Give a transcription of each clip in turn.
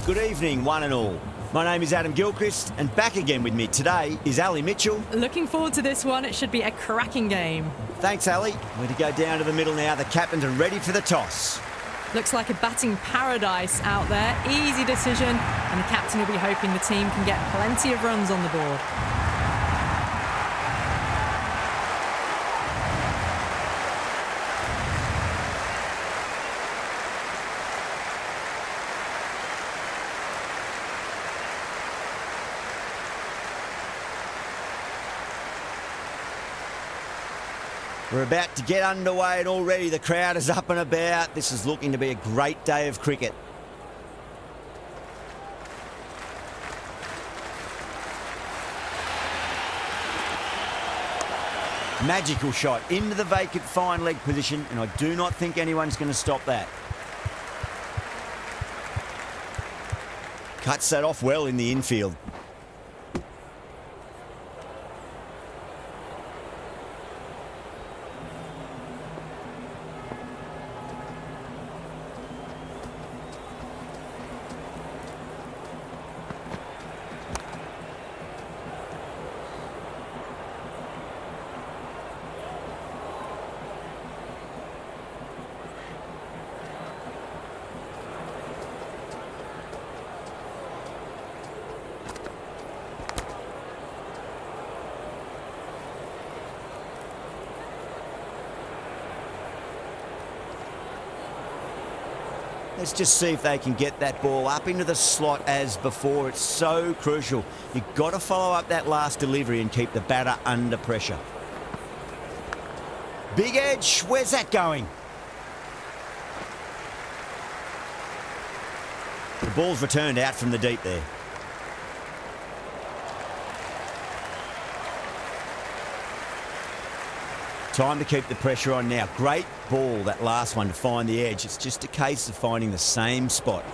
Good evening, one and all. My name is Adam Gilchrist, and back again with me today is Ali Mitchell. Looking forward to this one. It should be a cracking game. Thanks, Ali. We're to go down to the middle now. The captains are ready for the toss. Looks like a batting paradise out there. Easy decision, and the captain will be hoping the team can get plenty of runs on the board. We're about to get underway and already the crowd is up and about. This is looking to be a great day of cricket. Magical shot into the vacant fine leg position, and I do not think anyone's going to stop that. Cuts that off well in the infield. Let's just see if they can get that ball up into the slot as before. It's so crucial. You've got to follow up that last delivery and keep the batter under pressure. Big edge, where's that going? The ball's returned out from the deep there. Time to keep the pressure on now. Great ball, that last one, to find the edge. It's just a case of finding the same spot.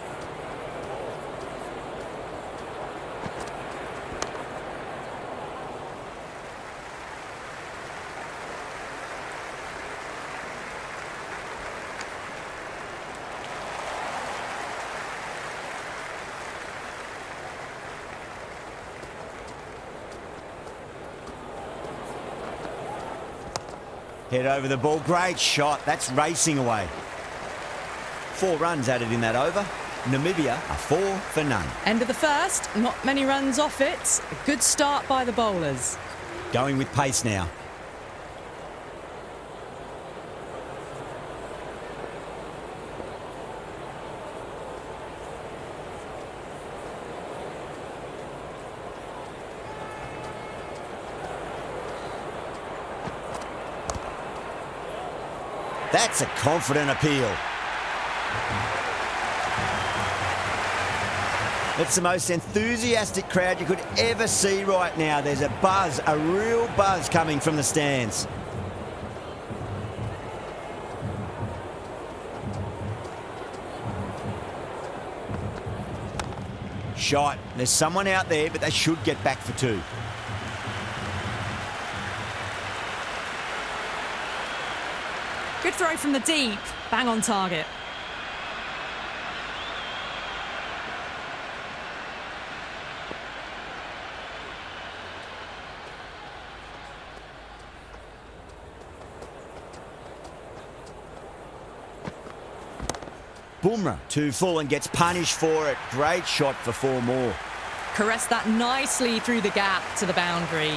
Head over the ball, great shot. That's racing away. 4 runs added in that over. Namibia are 4 for none. End of the first, not many runs off it. A good start by the bowlers. Going with pace now. That's a confident appeal. It's the most enthusiastic crowd you could ever see right now. There's a buzz, a real buzz coming from the stands. Shot. There's someone out there, but they should get back for 2. Good throw from the deep, bang on target. Bumrah too full and gets punished for it. Great shot for 4 more. Caressed that nicely through the gap to the boundary.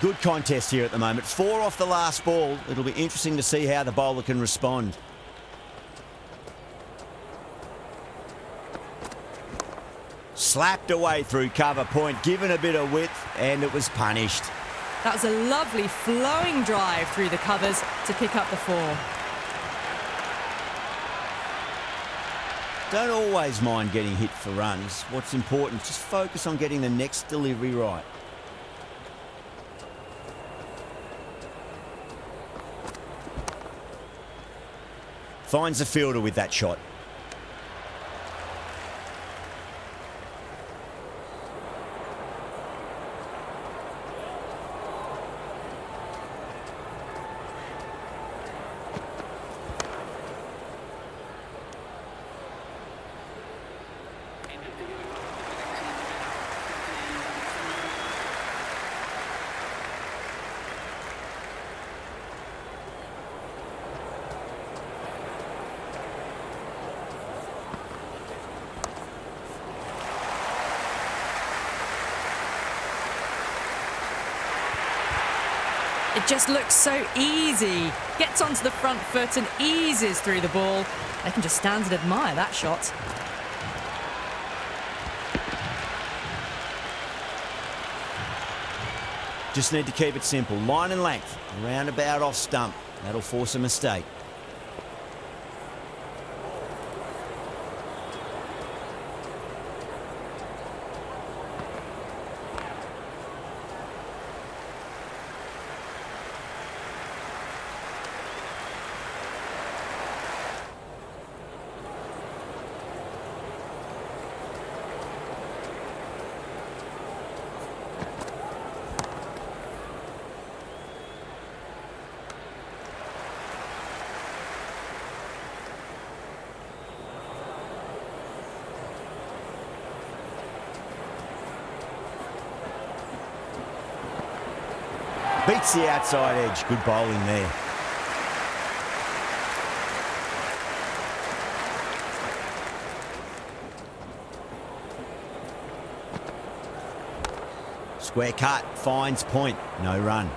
Good contest here at the moment. 4 off the last ball. It'll be interesting to see how the bowler can respond. Slapped away through cover point, given a bit of width, and it was punished. That was a lovely flowing drive through the covers to pick up the 4. Don't always mind getting hit for runs. What's important, just focus on getting the next delivery right. Finds the fielder with that shot. It just looks so easy. Gets onto the front foot and eases through the ball. They can just stand and admire that shot. Just need to keep it simple. Line and length. Roundabout off stump. That'll force a mistake. Beats the outside edge. Good bowling there. Square cut. Finds point. No run.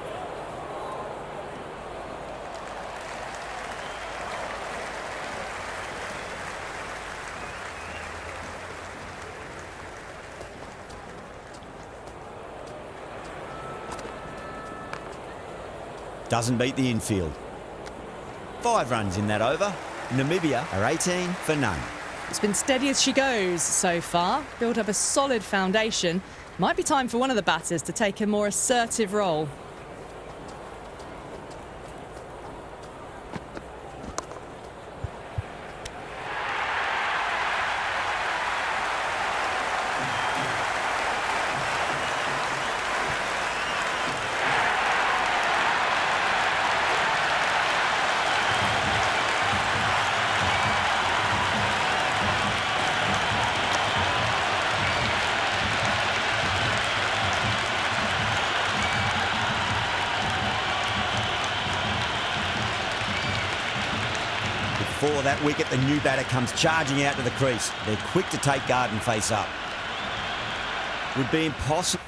Doesn't beat the infield. 5 runs in that over. Namibia are 18 for none. It's been steady as she goes so far. Built up a solid foundation. Might be time for one of the batters to take a more assertive role. Before that wicket, the new batter comes charging out to the crease. They're quick to take guard and face up. Would be impossible.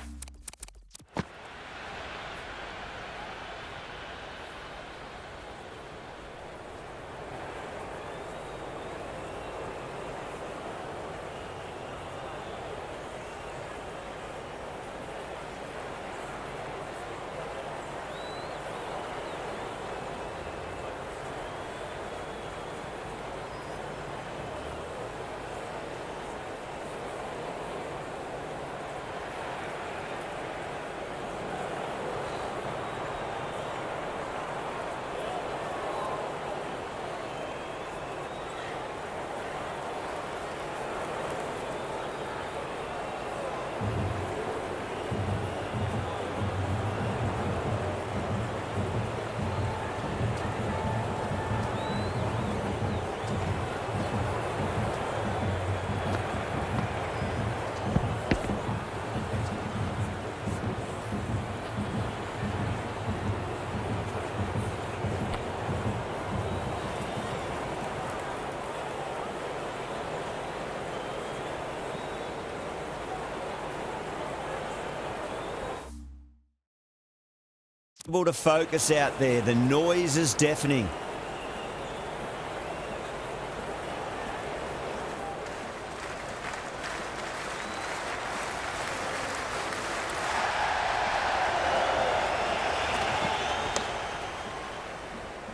To focus out there. The noise is deafening.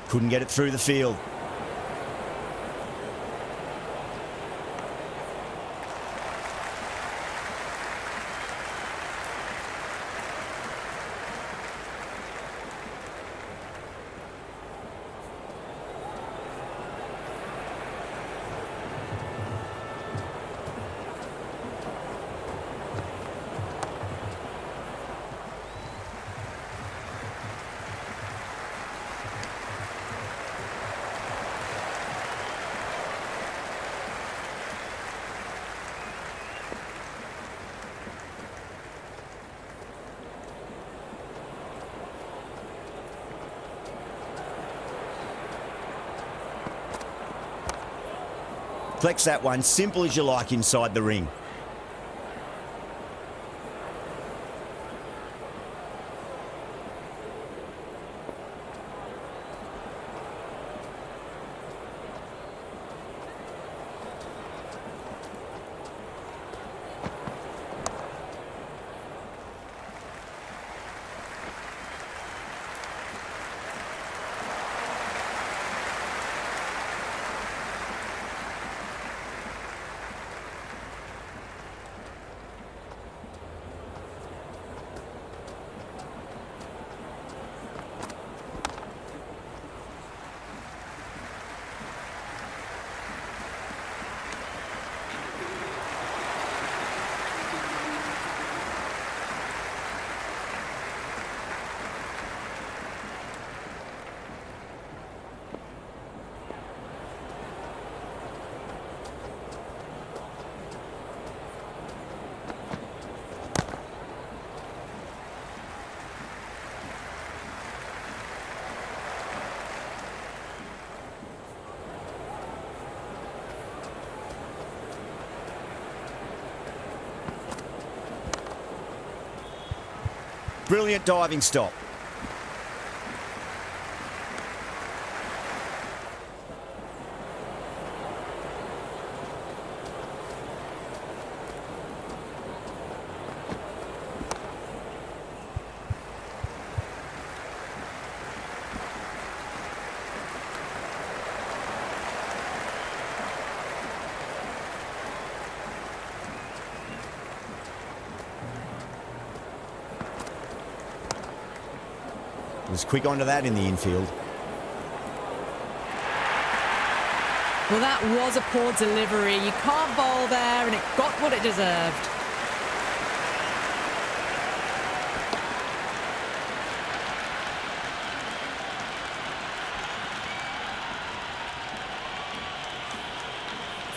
Couldn't get it through the field. Flex that one, simple as you like inside the ring. Brilliant diving stop. Was quick onto that in the infield. Well, that was a poor delivery. You can't bowl there, and it got what it deserved.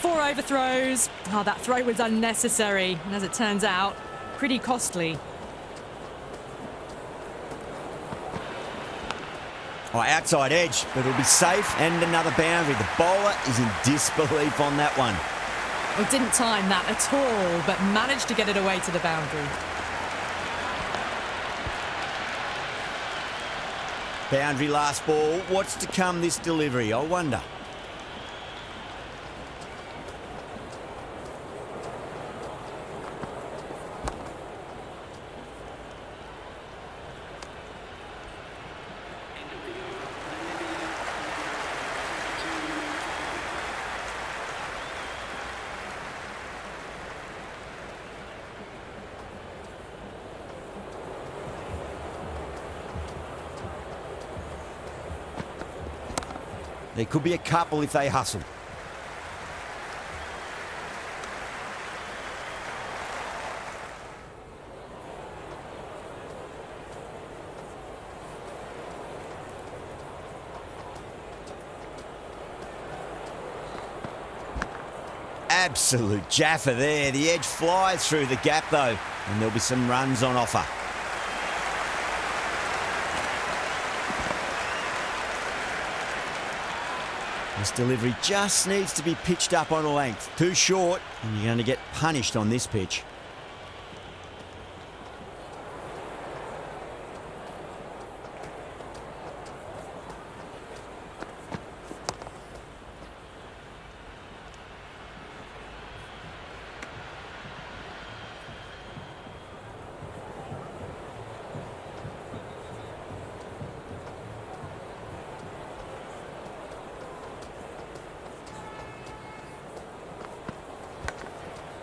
Four overthrows. Oh, that throw was unnecessary, and as it turns out, pretty costly. Oh, outside edge, but it'll be safe and another boundary. The bowler is in disbelief on that one. Well, didn't time that at all, but managed to get it away to the boundary. Boundary last ball. What's to come this delivery, I wonder. There could be a couple if they hustle. Absolute jaffa there. The edge flies through the gap though, and there'll be some runs on offer. This delivery just needs to be pitched up on a length. Too short, and you're going to get punished on this pitch.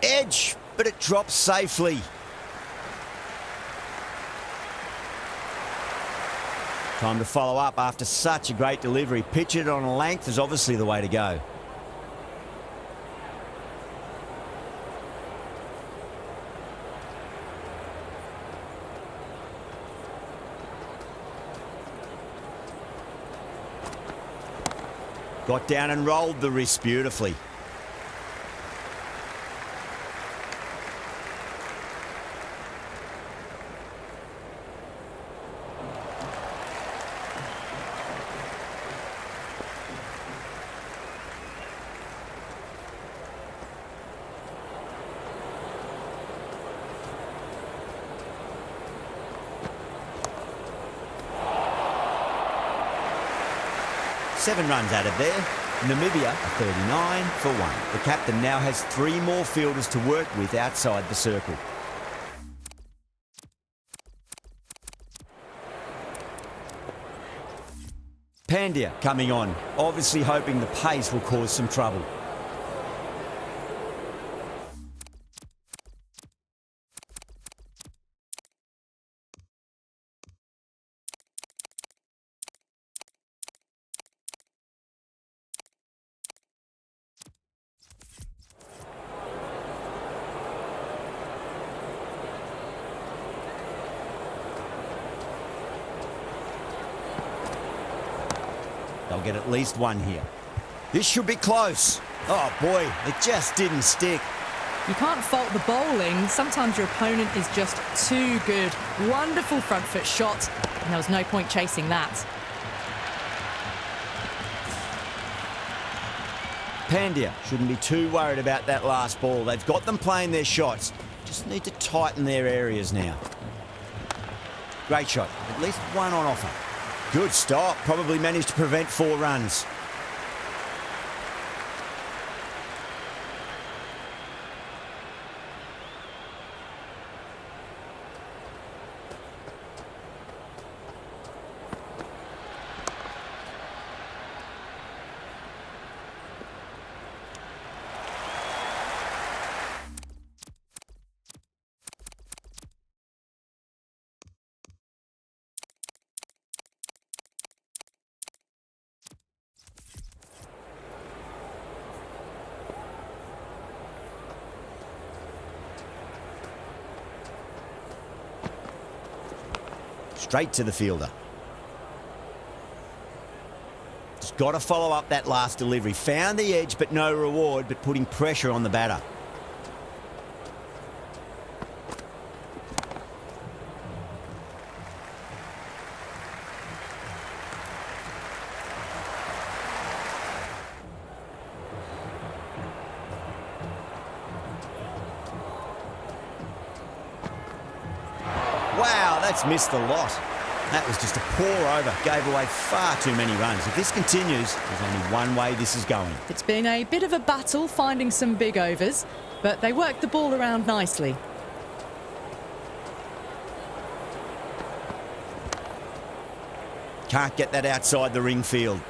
Edge, but it drops safely. Time to follow up after such a great delivery. Pitch it on a length is obviously the way to go. Got down and rolled the wrist beautifully. Seven runs out of there. Namibia, 39 for 1. The captain now has 3 more fielders to work with outside the circle. Pandya coming on, obviously hoping the pace will cause some trouble. They'll get at least one here. This should be close. Oh boy, it just didn't stick. You can't fault the bowling. Sometimes your opponent is just too good. Wonderful front foot shot, and there was no point chasing that. Pandya shouldn't be too worried about that last ball. They've got them playing their shots. Just need to tighten their areas now. Great shot. At least one on offer. Good stop. Probably managed to prevent 4 runs. Straight to the fielder. Just got to follow up that last delivery. Found the edge, but no reward, but putting pressure on the batter. Wow, that's missed the lot. That was just a pour over. Gave away far too many runs. If this continues, there's only one way this is going. It's been a bit of a battle finding some big overs, but they worked the ball around nicely. Can't get that outside the ring field.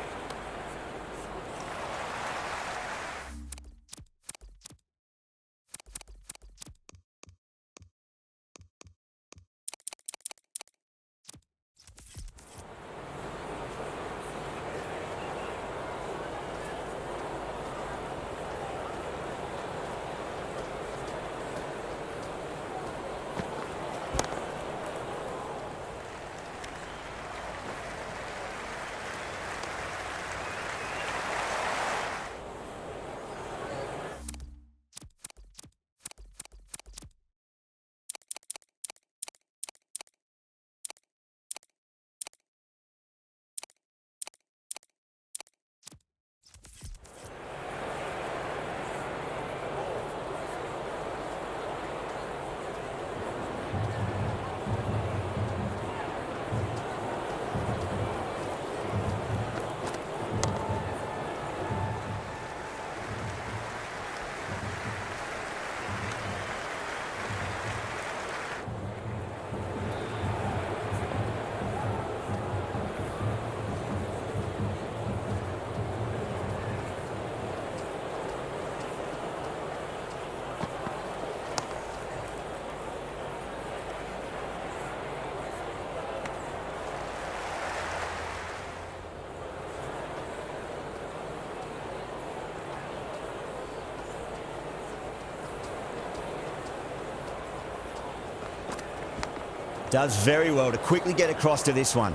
Does very well to quickly get across to this one.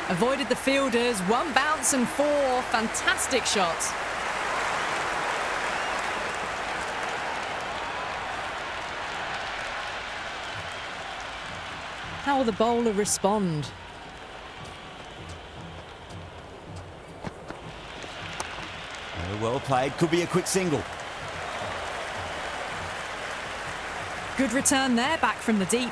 Avoided the fielders, 1 bounce and 4. Fantastic shots. How will the bowler respond? Well played, could be a quick single. Good return there, back from the deep.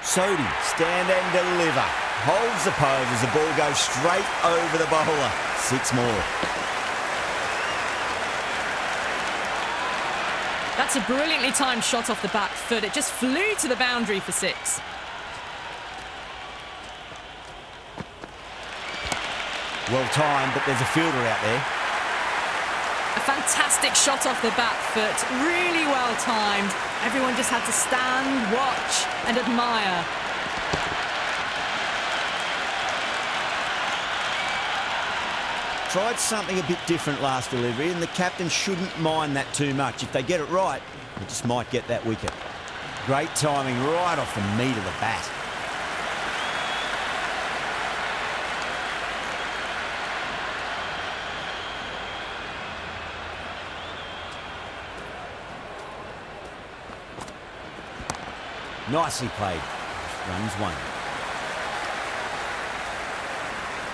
Sodhi, stand and deliver. Holds the pose as the ball goes straight over the bowler. 6 more. That's a brilliantly timed shot off the back foot. It just flew to the boundary for 6. Well timed, but there's a fielder out there. A fantastic shot off the back foot. Really well timed. Everyone just had to stand, watch and admire. Tried something a bit different last delivery, and the captain shouldn't mind that too much. If they get it right, they just might get that wicket. Great timing right off the meat of the bat. Nicely played. Runs one.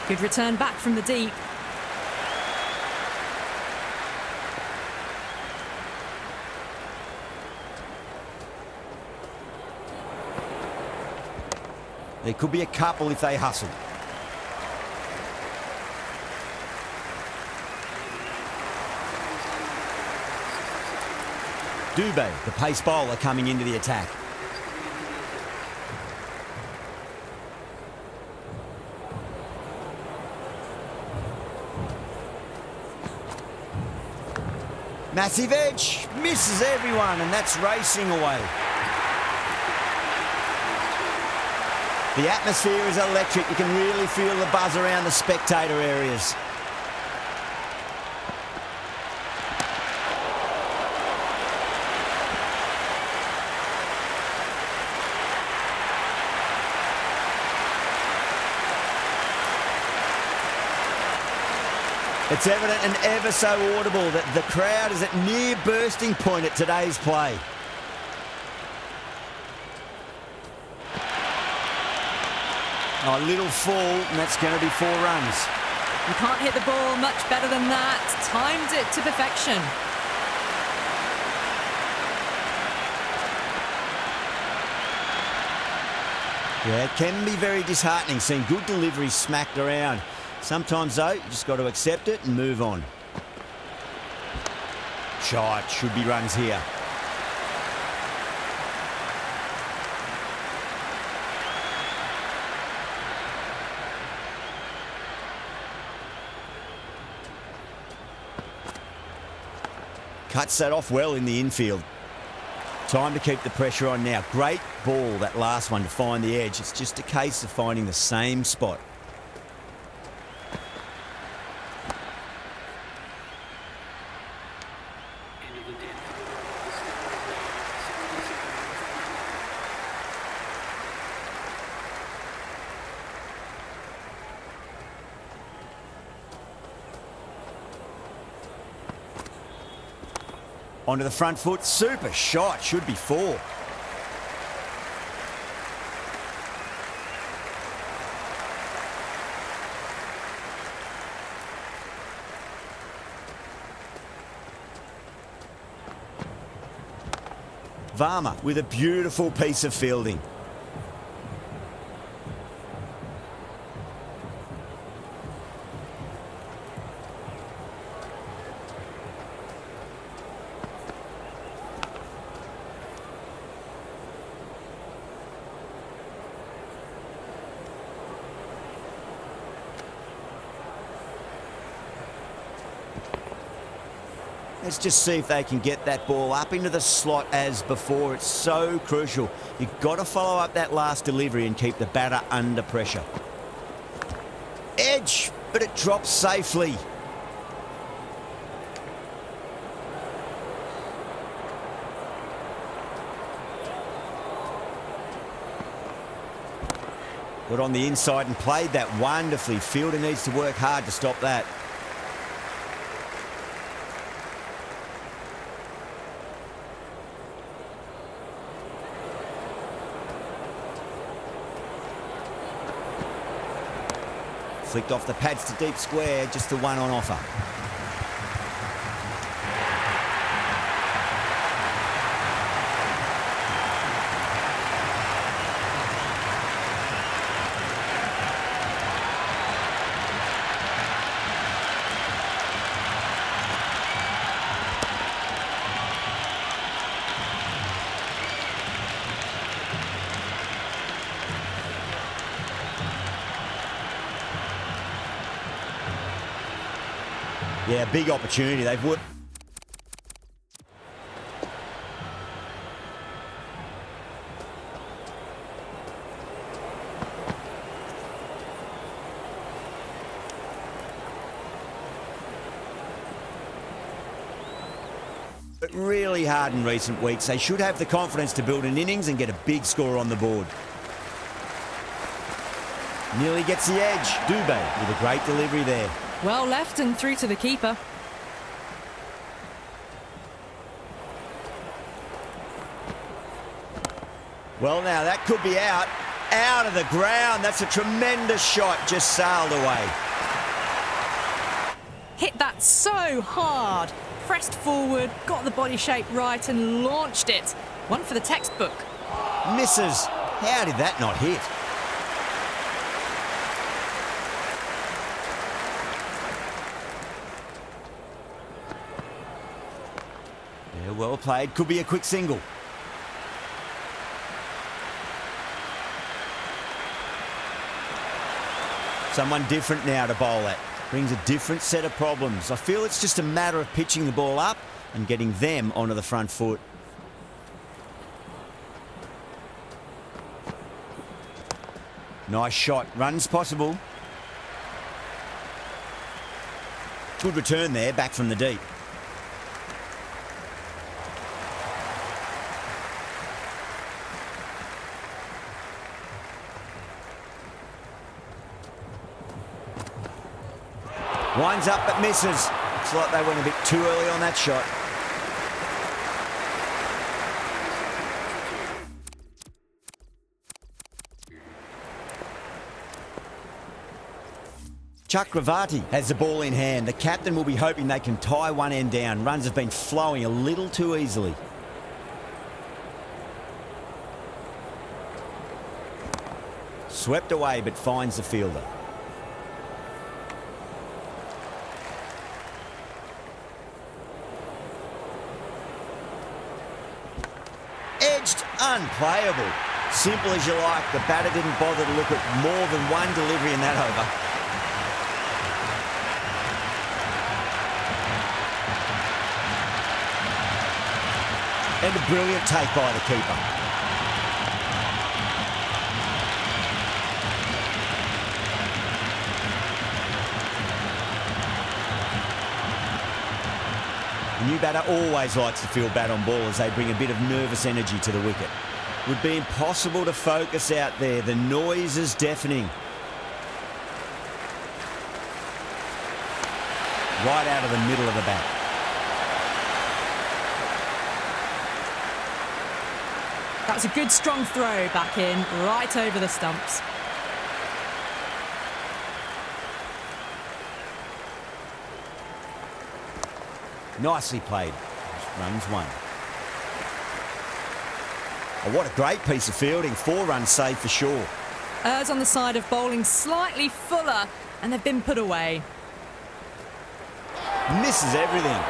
Good return back from the deep. There could be a couple if they hustle. Dubé, the pace bowler, coming into the attack. Massive edge, misses everyone, and that's racing away. The atmosphere is electric. You can really feel the buzz around the spectator areas. It's evident and ever so audible that the crowd is at near bursting point at today's play. Oh, a little fall, and that's going to be 4 runs. You can't hit the ball much better than that. Timed it to perfection. Yeah, it can be very disheartening seeing good deliveries smacked around. Sometimes, though, you just got to accept it and move on. Shot, should be runs here. Cuts that off well in the infield. Time to keep the pressure on now. Great ball, that last one, to find the edge. It's just a case of finding the same spot. Onto the front foot, super shot, should be 4. Varma with a beautiful piece of fielding. Let's just see if they can get that ball up into the slot as before. It's so crucial. You've got to follow up that last delivery and keep the batter under pressure. Edge, but it drops safely. Got on the inside and played that wonderfully. Fielder needs to work hard to stop that. Flicked off the pads to deep square, just the one on offer. Yeah, big opportunity. They've worked. But really hard in recent weeks. They should have the confidence to build an innings and get a big score on the board. Nearly gets the edge. Dubé with a great delivery there. Well left and through to the keeper. Well, now that could be out. Out of the ground. That's a tremendous shot. Just sailed away. Hit that so hard. Pressed forward, got the body shape right and launched it. One for the textbook. Misses. How did that not hit? Yeah, well played. Could be a quick single. Someone different now to bowl at. Brings a different set of problems. I feel it's just a matter of pitching the ball up and getting them onto the front foot. Nice shot. Runs possible. Good return there, back from the deep. Winds up but misses. Looks like they went a bit too early on that shot. Chakravarti has the ball in hand. The captain will be hoping they can tie one end down. Runs have been flowing a little too easily. Swept away but finds the fielder. Edged, unplayable. Simple as you like. The batter didn't bother to look at more than one delivery in that over. And a brilliant take by the keeper. The new batter always likes to feel bat on ball as they bring a bit of nervous energy to the wicket. Would be impossible to focus out there. The noise is deafening. Right out of the middle of the bat. That was a good strong throw back in, right over the stumps. Nicely played. Runs one. Oh, what a great piece of fielding. 4 runs saved for sure. Errs on the side of bowling slightly fuller, and they've been put away. Misses everything.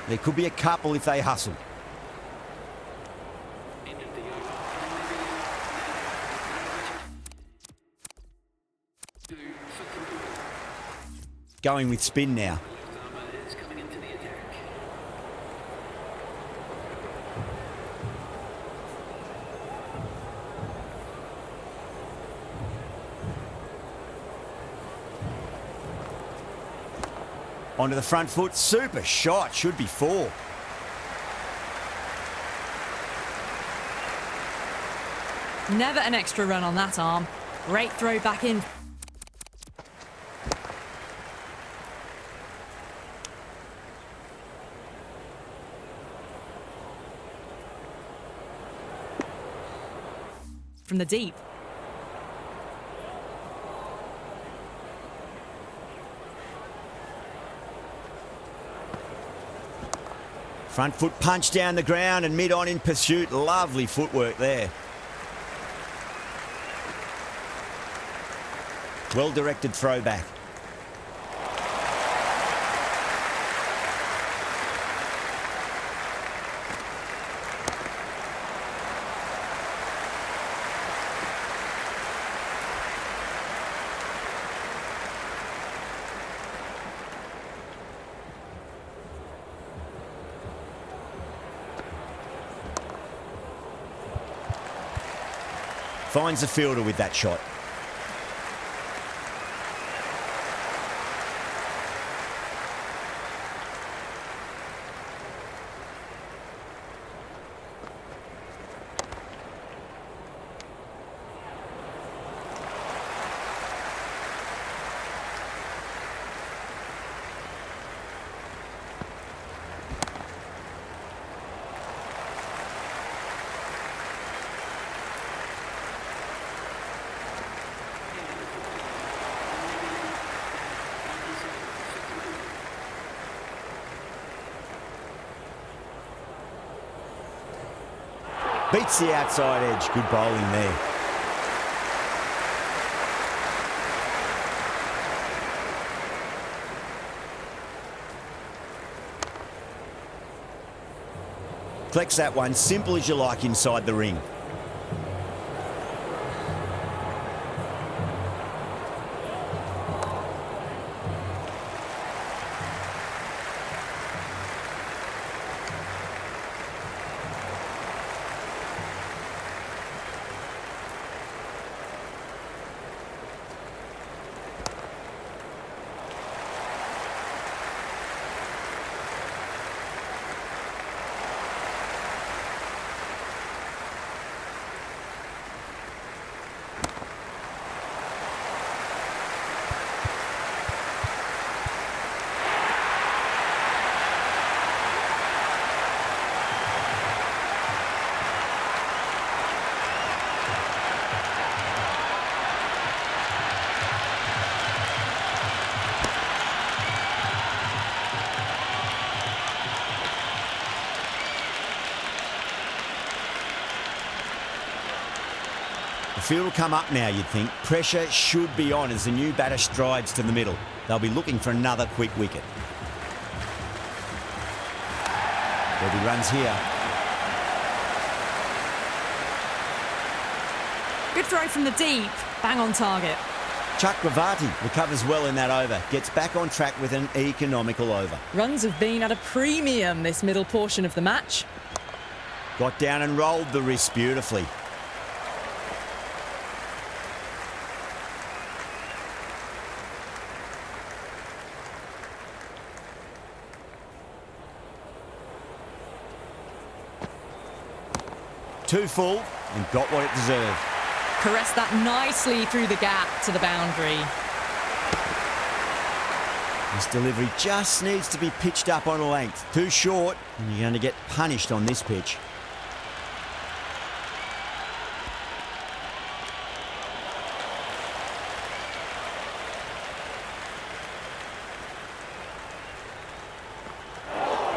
There could be a couple if they hustle. Going with spin now. Onto the front foot. Super shot. Should be 4. Never an extra run on that arm. Great throw back in. From the deep. Front foot punch down the ground and mid-on in pursuit. Lovely footwork there. Well-directed throwback. Finds the fielder with that shot. Beats the outside edge. Good bowling there. Collects that one, simple as you like inside the ring. The field will come up now, you'd think. Pressure should be on as the new batter strides to the middle. They'll be looking for another quick wicket. There'll be runs here. Good throw from the deep. Bang on target. Chakravarti recovers well in that over. Gets back on track with an economical over. Runs have been at a premium this middle portion of the match. Got down and rolled the wrist beautifully. Too full and got what it deserved. Caressed that nicely through the gap to the boundary. This delivery just needs to be pitched up on a length. Too short, and you're going to get punished on this pitch.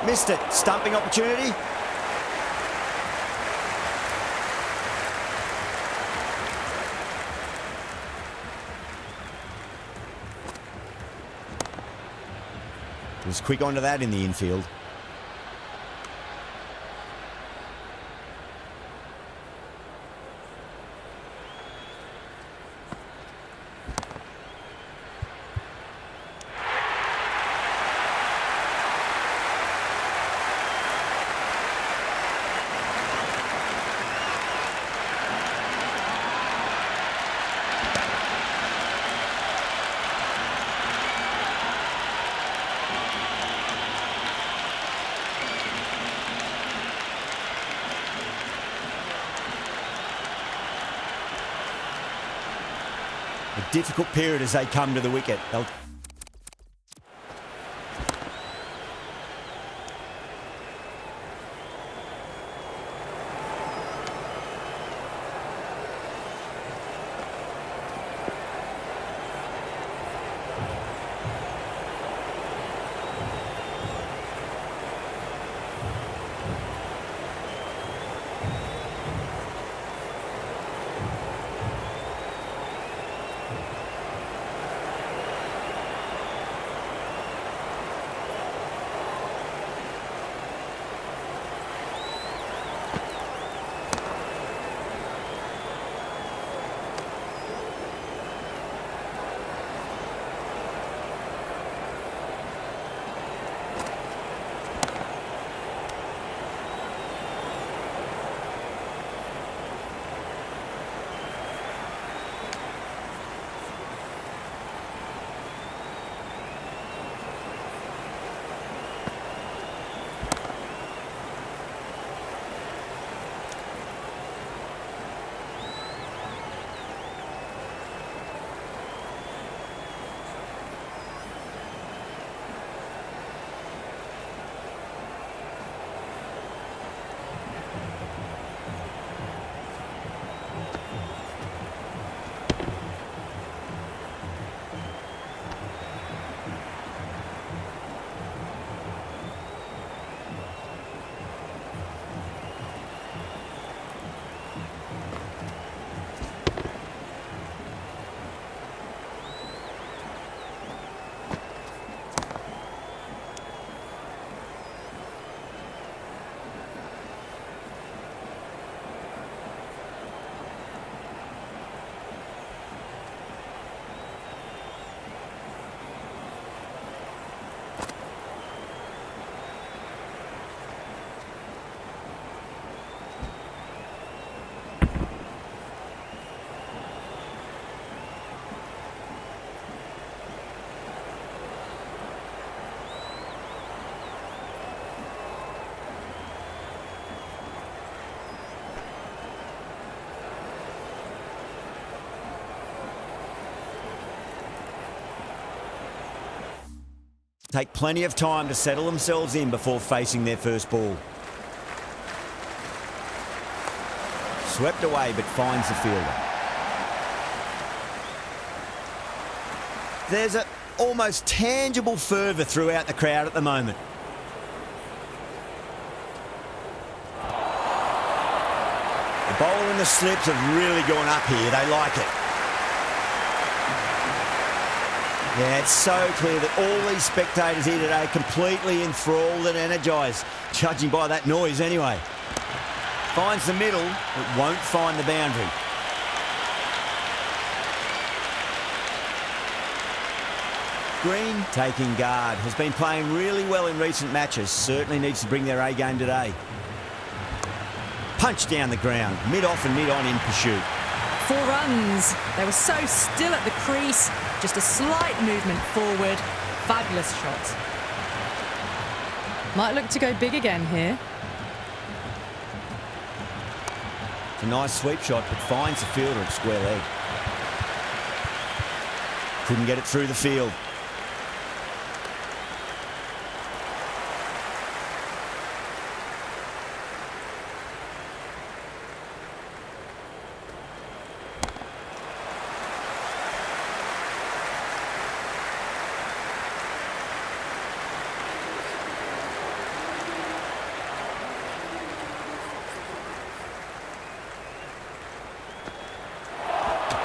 Missed it. Stumping opportunity. Was quick onto that in the infield. A difficult period as they come to the wicket. take plenty of time to settle themselves in before facing their first ball. Swept away, but finds the fielder. There's an almost tangible fervour throughout the crowd at the moment. The bowler and the slips have really gone up here. They like it. Yeah, it's so clear that all these spectators here today are completely enthralled and energised, judging by that noise anyway. Finds the middle, but won't find the boundary. Green taking guard. Has been playing really well in recent matches. Certainly needs to bring their A game today. Punch down the ground. Mid-off and mid-on in pursuit. 4 runs. They were so still at the crease. Just a slight movement forward. Fabulous shot. Might look to go big again here. It's a nice sweep shot, but finds the fielder at square leg. Couldn't get it through the field.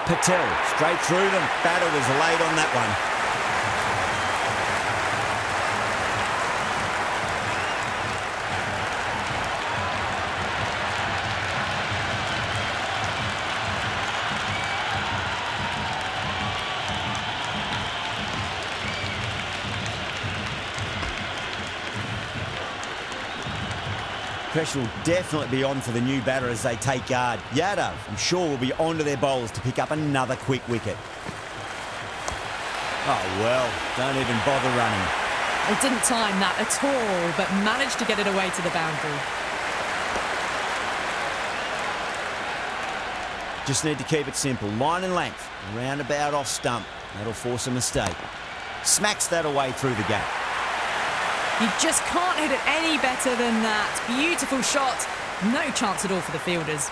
Patel, straight through them. Batter was late on that one. Pressure will definitely be on for the new batter as they take guard. Yadav, I'm sure, will be onto their bowls to pick up another quick wicket. Oh, well, don't even bother running. They didn't time that at all, but managed to get it away to the boundary. Just need to keep it simple. Line and length, roundabout off stump. That'll force a mistake. Smacks that away through the gap. You just can't hit it any better than that. Beautiful shot. No chance at all for the fielders.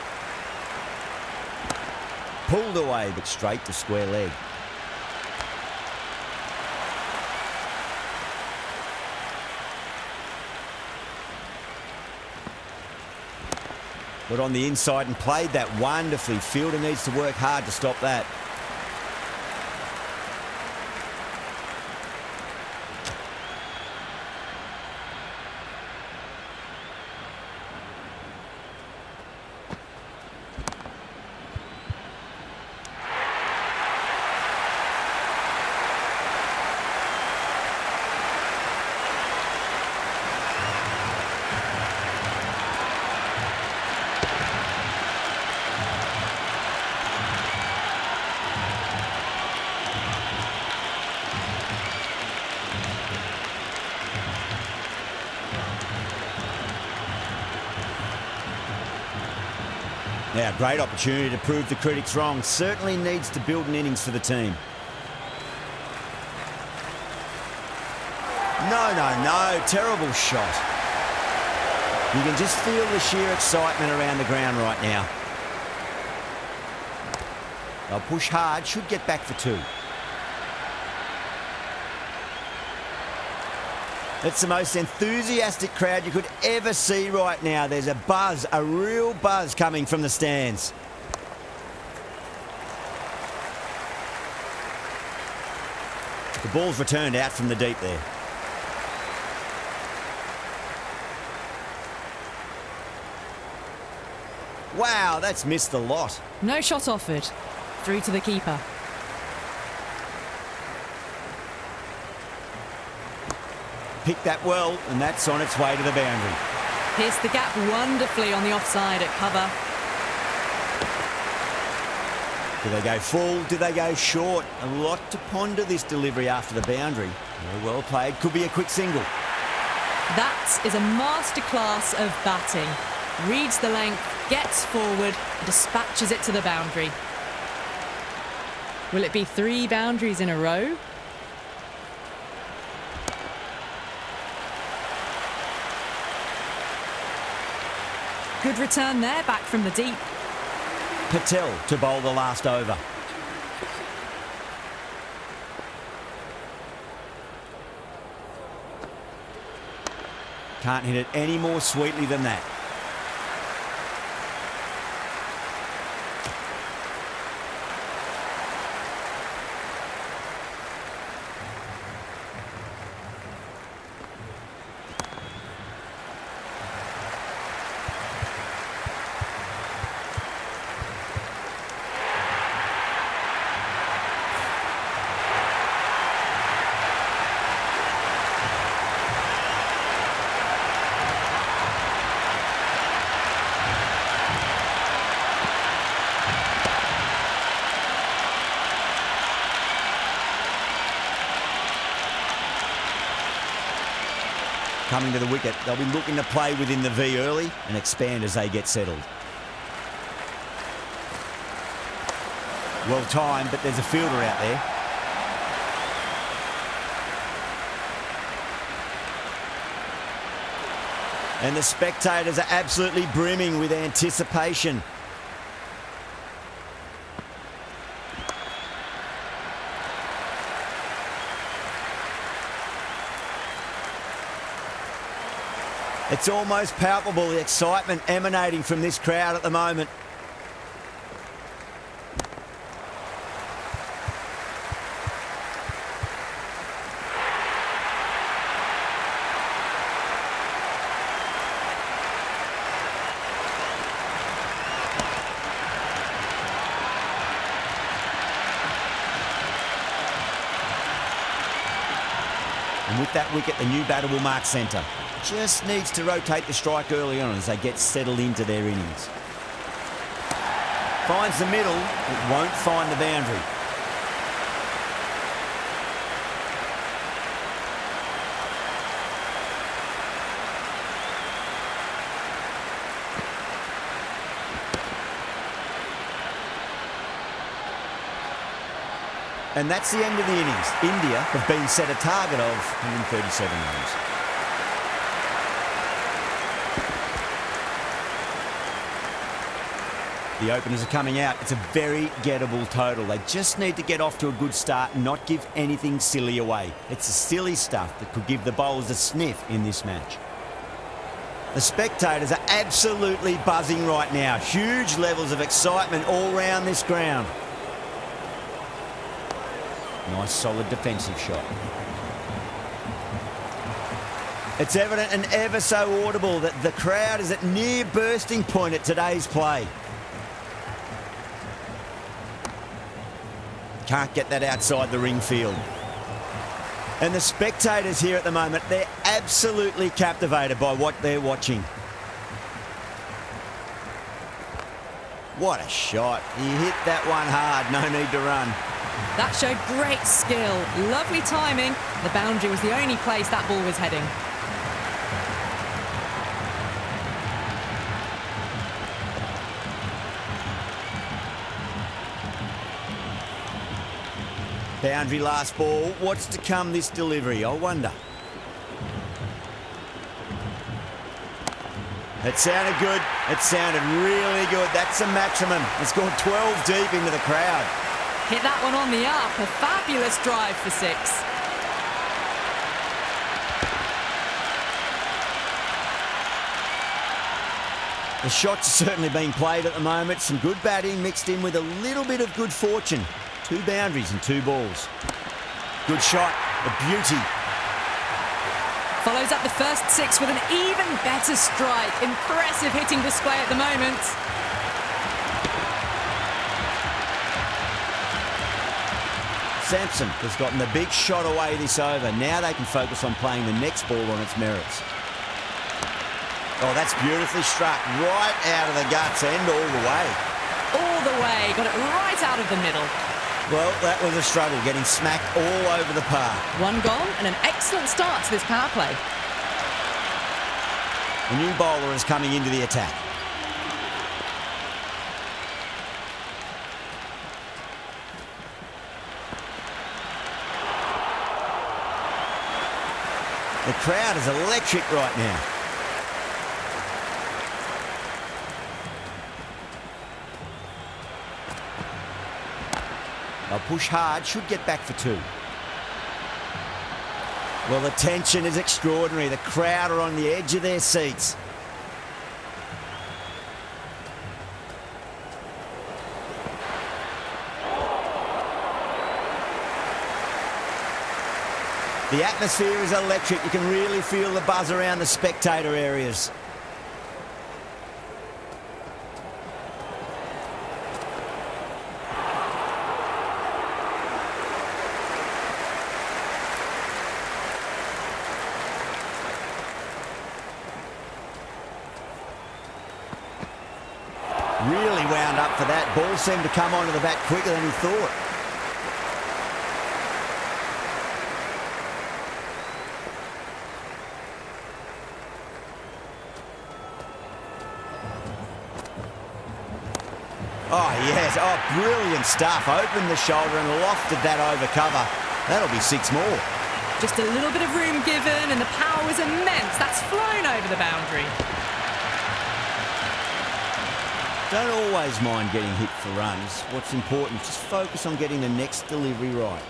Pulled away, but straight to square leg. Got on the inside and played that wonderfully. Fielder needs to work hard to stop that. Now, great opportunity to prove the critics wrong. Certainly needs to build an innings for the team. No. Terrible shot. You can just feel the sheer excitement around the ground right now. They'll push hard. Should get back for 2. It's the most enthusiastic crowd you could ever see right now. There's a buzz, a real buzz coming from the stands. The ball's returned out from the deep there. Wow, that's missed the lot. No shot offered. Through to the keeper. Picked that well, and that's on its way to the boundary. Pierced the gap wonderfully on the offside at cover. Do they go full? Do they go short? A lot to ponder this delivery after the boundary. Well played. Could be a quick single. That is a masterclass of batting. Reads the length, gets forward, and dispatches it to the boundary. Will it be 3 boundaries in a row? Good return there, back from the deep. Patel to bowl the last over. Can't hit it any more sweetly than that. Coming to the wicket, they'll be looking to play within the V early and expand as they get settled. Well timed, but there's a fielder out there. And the spectators are absolutely brimming with anticipation. It's almost palpable, the excitement emanating from this crowd at the moment. And with that wicket, the new batter will mark centre. Just needs to rotate the strike early on as they get settled into their innings. Finds the middle, it won't find the boundary. And that's the end of the innings. India have been set a target of 137 runs. The openers are coming out. It's a very gettable total. They just need to get off to a good start and not give anything silly away. It's the silly stuff that could give the bowlers a sniff in this match. The spectators are absolutely buzzing right now. Huge levels of excitement all round this ground. Nice solid defensive shot. It's evident and ever so audible that the crowd is at near bursting point at today's play. Can't get that outside the ring field. And the spectators here at the moment, they're absolutely captivated by what they're watching. What a shot. He hit that one hard, no need to run. That showed great skill, lovely timing. The boundary was the only place that ball was heading. Boundary last ball. What's to come this delivery? I wonder. It sounded good. It sounded really good. That's the maximum. It's gone 12 deep into the crowd. Hit that one on the up. A fabulous drive for 6. The shots are certainly being played at the moment. Some good batting mixed in with a little bit of good fortune. 2 boundaries and 2 balls. Good shot, a beauty. Follows up the first 6 with an even better strike. Impressive hitting display at the moment. Samson has gotten the big shot away this over. Now they can focus on playing the next ball on its merits. Oh, that's beautifully struck. Right out of the guts and all the way. All the way. Got it right out of the middle. Well, that was a struggle, getting smacked all over the park. 1 gone and an excellent start to this power play. The new bowler is coming into the attack. The crowd is electric right now. They'll push hard, should get back for 2. Well, the tension is extraordinary. The crowd are on the edge of their seats. The atmosphere is electric. You can really feel the buzz around the spectator areas. Really wound up for that. Ball seemed to come onto the bat quicker than he thought. Oh, yes. Oh, brilliant stuff. Opened the shoulder and lofted that over cover. That'll be 6 more. Just a little bit of room given, and the power was immense. That's flown over the boundary. Don't always mind getting hit for runs. What's important is just focus on getting the next delivery right.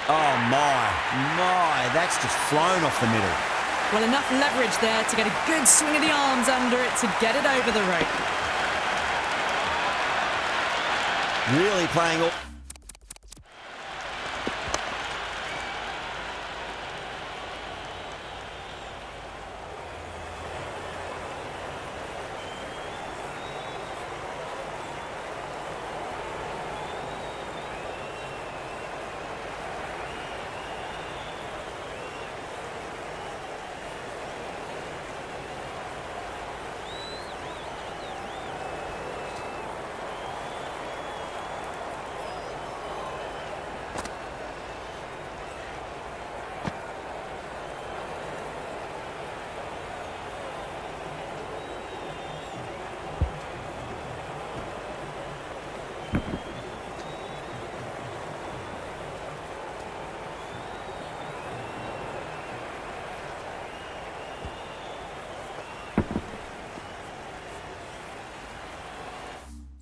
Oh, my. That's just flown off the middle. Well, enough leverage there to get a good swing of the arms under it to get it over the rope. Really playing all...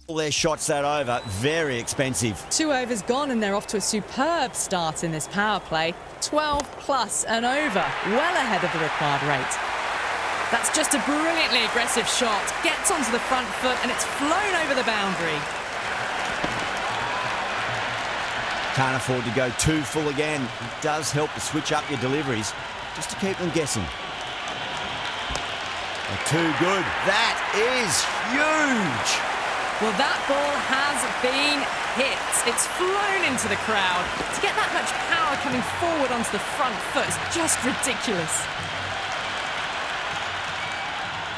All their shots that over, very expensive. 2 overs gone and they're off to a superb start in this power play. 12 plus and over, well ahead of the required rate. That's just a brilliantly aggressive shot. Gets onto the front foot and it's flown over the boundary. Can't afford to go too full again. It does help to switch up your deliveries, just to keep them guessing. Too good. That is huge. Well, that ball has been hit. It's flown into the crowd. To get that much power coming forward onto the front foot is just ridiculous.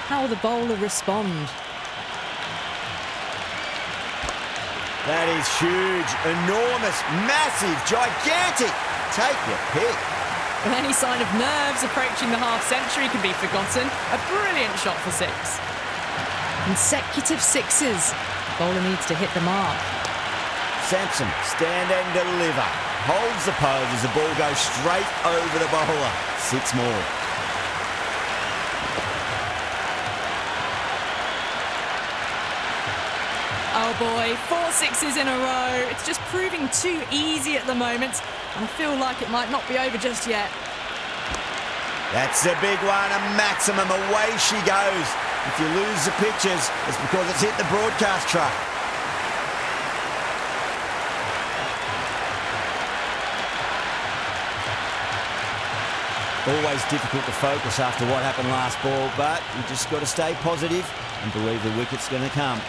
How will the bowler respond? That is huge, enormous, massive, gigantic. Take your pick. Well, any sign of nerves approaching the half-century can be forgotten. A brilliant shot for 6. Consecutive 6s. Bowler needs to hit the mark. Samson, stand and deliver. Holds the pose as the ball goes straight over the bowler. 6 more. Oh boy, 4 6s in a row. It's just proving too easy at the moment. And I feel like it might not be over just yet. That's a big one, a maximum. Away she goes. If you lose the pictures, it's because it's hit the broadcast truck. Always difficult to focus after what happened last ball, but you just got to stay positive and believe the wicket's going to come.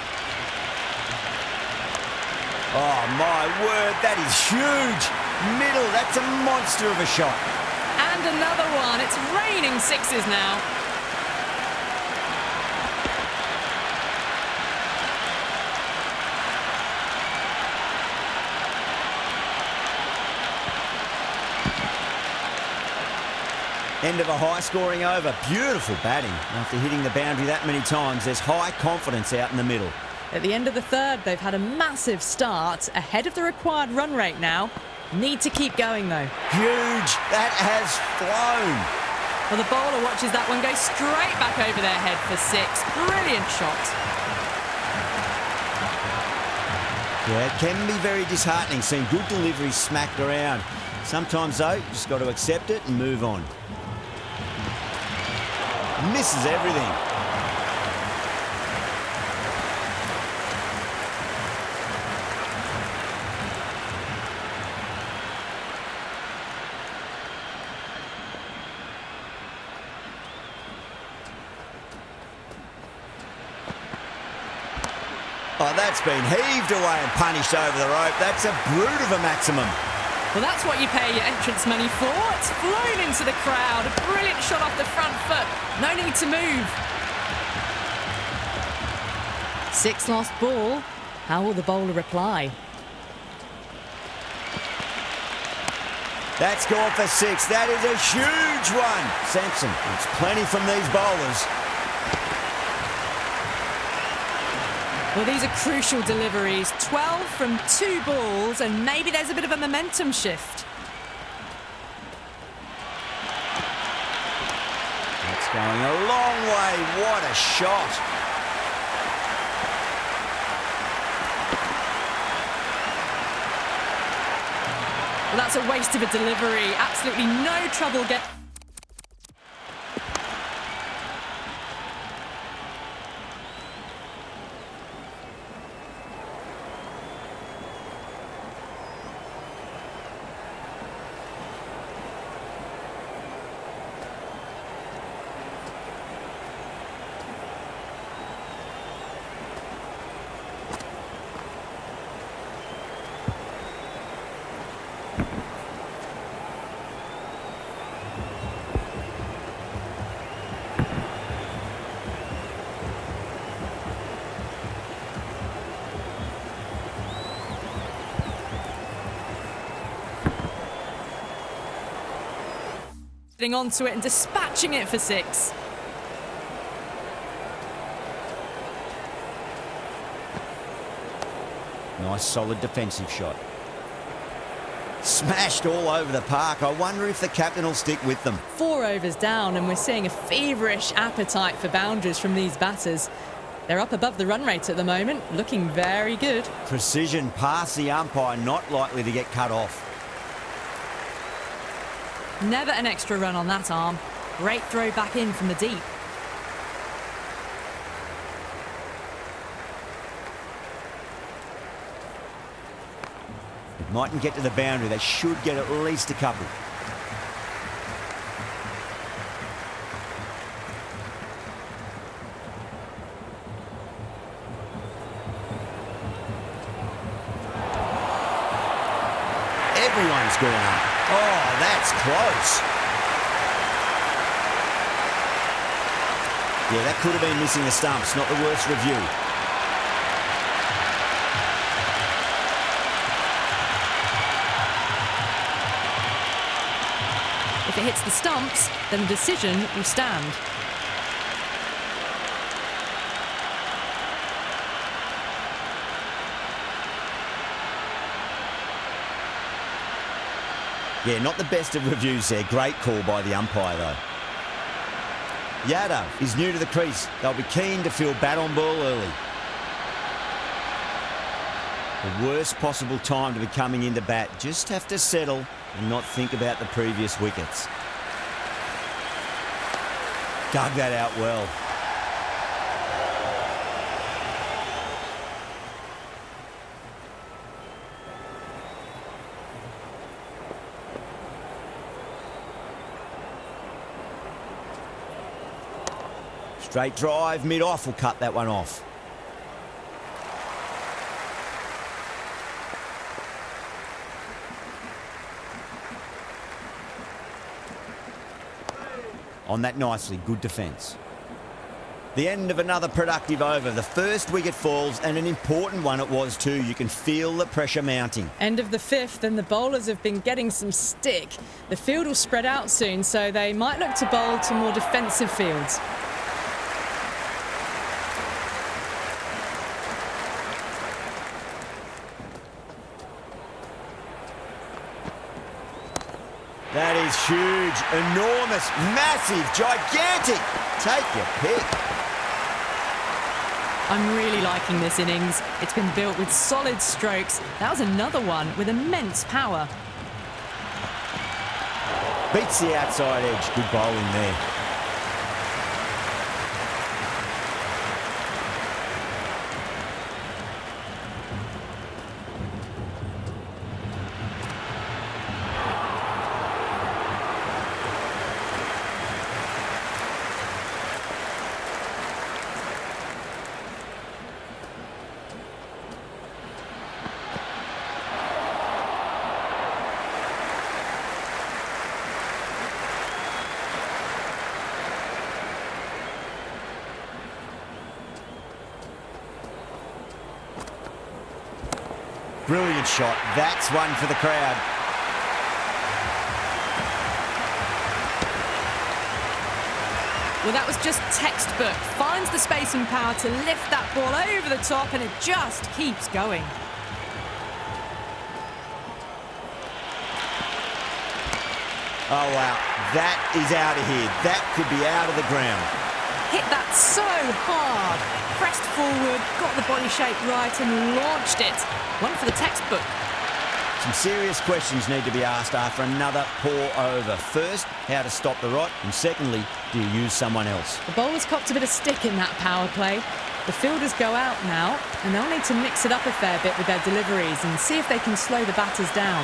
Oh, my word, that is huge. Middle, that's a monster of a shot. And another one. It's raining 6s now. End of a high-scoring over. Beautiful batting. After hitting the boundary that many times, there's high confidence out in the middle. At the end of the third, they've had a massive start, ahead of the required run rate now. Need to keep going, though. Huge. That has flown. Well, the bowler watches that one go straight back over their head for 6. Brilliant shot. Yeah, it can be very disheartening seeing good deliveries smacked around. Sometimes, though, you just got to accept it and move on. Misses everything. Oh, that's been heaved away and punished over the rope. That's a brute of a maximum. Well, that's what you pay your entrance money for. It's flown into the crowd. A brilliant shot off the front foot. No need to move. 6 lost ball. How will the bowler reply? That's gone for 6. That is a huge one. Samson gets plenty from these bowlers. Well, these are crucial deliveries. 12 from 2 balls, and maybe there's a bit of a momentum shift. That's going a long way. What a shot. Well, that's a waste of a delivery. Absolutely no trouble getting... onto it and dispatching it for 6. Nice solid defensive shot. Smashed all over the park. I wonder if the captain will stick with them. 4 overs down, and we're seeing a feverish appetite for boundaries from these batters. They're up above the run rate at the moment, looking very good. Precision past the umpire, not likely to get cut off. Never an extra run on that arm. Great throw back in from the deep. It mightn't get to the boundary. They should get at least a couple. Everyone's gone up. Oh, that's close. Yeah, that could have been missing the stumps. Not the worst review. If it hits the stumps, then the decision will stand. Yeah, not the best of reviews there. Great call by the umpire, though. Yadav is new to the crease. They'll be keen to feel bat on ball early. The worst possible time to be coming into bat. Just have to settle and not think about the previous wickets. Dug that out well. Straight drive, mid-off will cut that one off. On that nicely, good defence. The end of another productive over. The first wicket falls, and an important one it was too. You can feel the pressure mounting. End of the 5th, and the bowlers have been getting some stick. The field will spread out soon, so they might look to bowl to more defensive fields. That is huge, enormous, massive, gigantic. Take your pick. I'm really liking this innings. It's been built with solid strokes. That was another one with immense power. Beats the outside edge. Good bowling there. Brilliant shot. That's one for the crowd. Well, that was just textbook. Finds the space and power to lift that ball over the top, and it just keeps going. Oh, wow. That is out of here. That could be out of the ground. Hit that so hard. Pressed forward, got the body shape right and launched it. One for the textbook. Some serious questions need to be asked after another poor over. First, how to stop the rot, and secondly, do you use someone else? The bowlers copped a bit of stick in that power play. The fielders go out now, and they'll need to mix it up a fair bit with their deliveries and see if they can slow the batters down.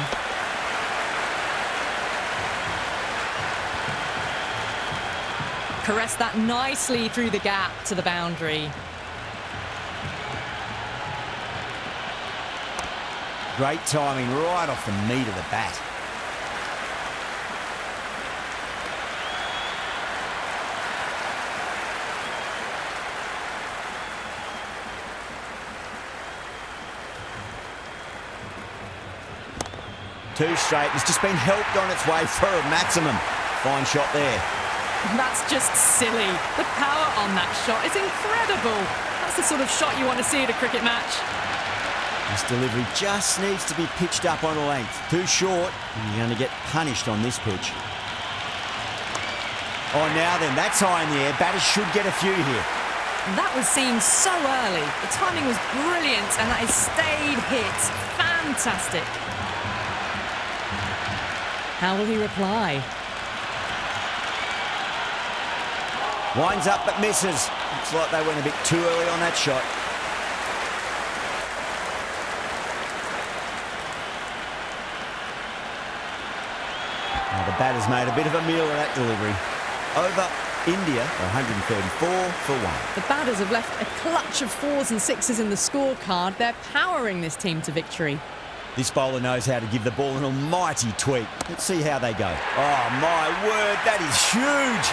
Caress that nicely through the gap to the boundary. Great timing right off the meat of the bat. Two straight. It's just been helped on its way for a maximum. Fine shot there. That's just silly. The power on that shot is incredible. That's the sort of shot you want to see at a cricket match. This delivery just needs to be pitched up on a length. Too short, and you're going to get punished on this pitch. Oh, now then, that's high in the air. Batters should get a few here. That was seen so early. The timing was brilliant, and that is stayed hit. Fantastic. How will he reply? Winds up but misses. Looks like they went a bit too early on that shot. Now the batter's made a bit of a meal of that delivery. Over India, 134 for 1. The batters have left a clutch of 4s and 6s in the scorecard. They're powering this team to victory. This bowler knows how to give the ball an almighty tweak. Let's see how they go. Oh, my word, that is huge.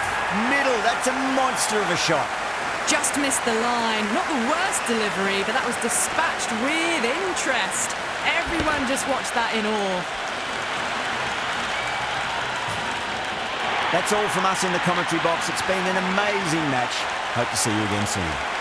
Middle, that's a monster of a shot. Just missed the line. Not the worst delivery, but that was dispatched with interest. Everyone just watched that in awe. That's all from us in the commentary box. It's been an amazing match. Hope to see you again soon.